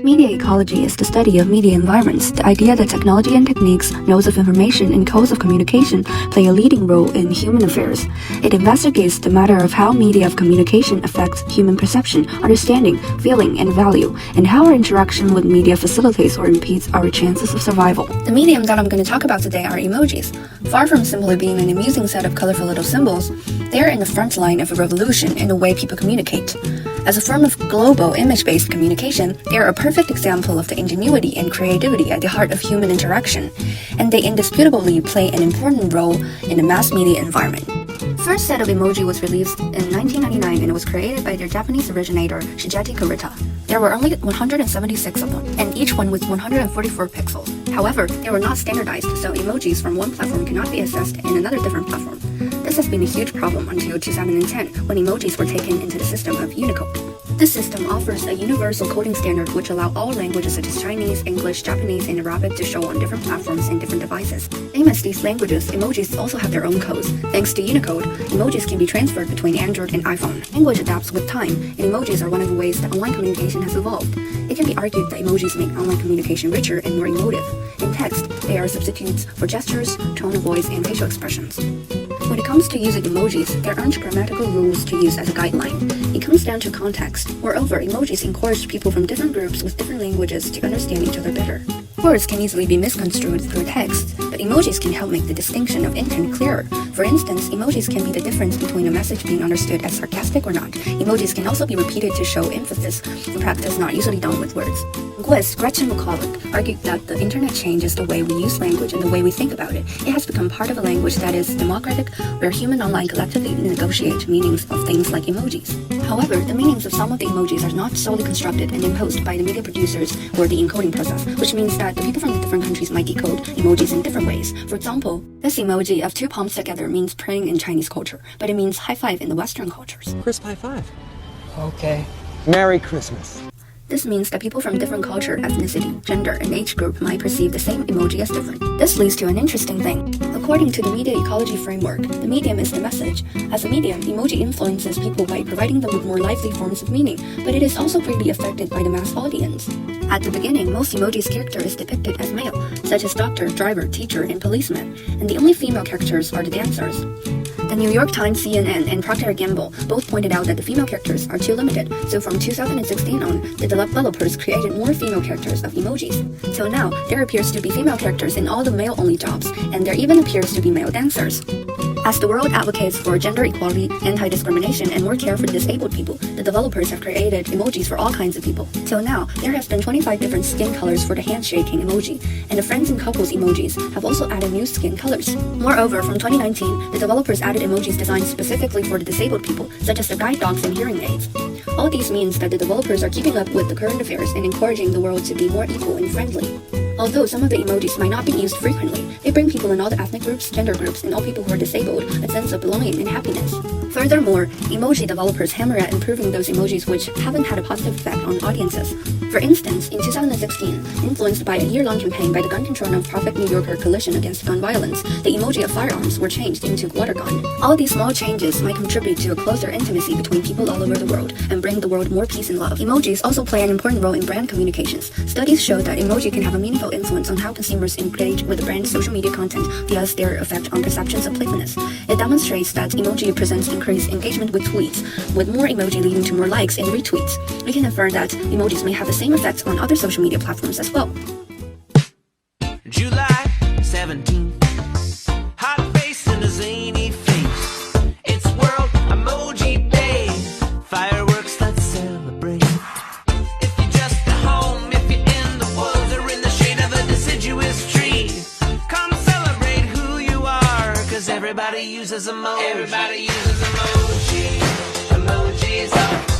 Media ecology is the study of media environments, the idea that technology and techniques, nodes of information, and codes of communication play a leading role in human affairs. It investigates the matter of how media of communication affects human perception, understanding, feeling, and value, and how our interaction with media facilitates or impedes our chances of survival. The medium that I'm going to talk about today are emojis. Far from simply being an amusing set of colorful little symbols, they are in the front line of a revolution in the way people communicate. As a form of global image-based communication, they are a perfect example of the ingenuity and creativity at the heart of human interaction, and they indisputably play an important role in the mass media environment. First set of emoji was released in 1999 and it was created by their Japanese originator Shigeru Kurita. There were only 176 of them, and each one was 144 pixels. However, they were not standardized, so emojis from one platform cannot be accessed in another different platform. This has been a huge problem until 2010, when emojis were taken into the system of Unicode. This system offers a universal coding standard which allows all languages such as Chinese, English, Japanese, and Arabic to show on different platforms and different devices. Same as these languages, emojis also have their own codes. Thanks to Unicode, emojis can be transferred between Android and iPhone. Language adapts with time, and emojis are one of the ways that online communication has evolved. It can be argued that emojis make online communication richer and more emotive. In text, they are substitutes for gestures, tone of voice, and facial expressions. When it comes to using emojis, there aren't grammatical rules to use as a guideline. It comes down to context. Moreover, emojis encourage people from different groups with different languages to understand each other better. Words can easily be misconstrued through text, but emojis can help make the distinction of intent clearer. For instance, emojis can be the difference between a message being understood as sarcastic or not. Emojis can also be repeated to show emphasis, a practice not usually done with words. Linguist Gretchen McCulloch argued that the internet changes the way we use language and the way we think about it. It has become part of a language that is democratic, where human online collectively negotiate meanings of things like emojis. However, the meanings of some of the emojis are not solely constructed and imposed by the media producers or the encoding process, which means that the people from the different countries might decode emojis in different ways. For example, this emoji of two palms together means praying in Chinese culture, but it means high five in the Western cultures. Crisp high five. Okay. Merry Christmas. This means that people from different culture, ethnicity, gender, and age group might perceive the same emoji as different. This leads to an interesting thing. According to the media ecology framework, the medium is the message. As a medium, emoji influences people by providing them with more lively forms of meaning, but it is also greatly affected by the mass audience. At the beginning, most emojis' character is depicted as male, such as doctor, driver, teacher, and policeman, and the only female characters are the dancers. The New York Times, CNN, and Procter & Gamble both pointed out that the female characters are too limited, so from 2016 on, the developers created more female characters of emojis. So now, there appears to be female characters in all the male-only jobs, and there even appears to be male dancers. As the world advocates for gender equality, anti-discrimination, and more care for disabled people, the developers have created emojis for all kinds of people. Till now, there have been 25 different skin colors for the handshaking emoji, and the friends and couples emojis have also added new skin colors. Moreover, from 2019, the developers added emojis designed specifically for the disabled people, such as the guide dogs and hearing aids. All these means that the developers are keeping up with the current affairs and encouraging the world to be more equal and friendly. Although some of the emojis might not be used frequently, they bring people in all the ethnic groups, gender groups, and all people who are disabled a sense of belonging and happiness. Furthermore, emoji developers hammer at improving those emojis which haven't had a positive effect on audiences. For instance, in 2016, influenced by a year-long campaign by the gun control non-profit New Yorker Coalition Against Gun Violence, the emoji of firearms were changed into water gun. All these small changes might contribute to a closer intimacy between people all over the world and bring the world more peace and love. Emojis also play an important role in brand communications. Studies show that emoji can have a meaningful influence on how consumers engage with the brand's social media content via their effect on perceptions of playfulness. It demonstrates that emoji presents increased engagement with tweets, with more emoji leading to more likes and retweets. We can infer that emojis may have the same effects on other social media platforms as well. July 17th, hot face and a zany face. It's World Emoji Day. Fireworks, let's celebrate. If you're just at home, if you're in the woods or in the shade of a deciduous tree, come celebrate who you are, 'cause everybody uses emoji. Everybody uses emoji. Emojis are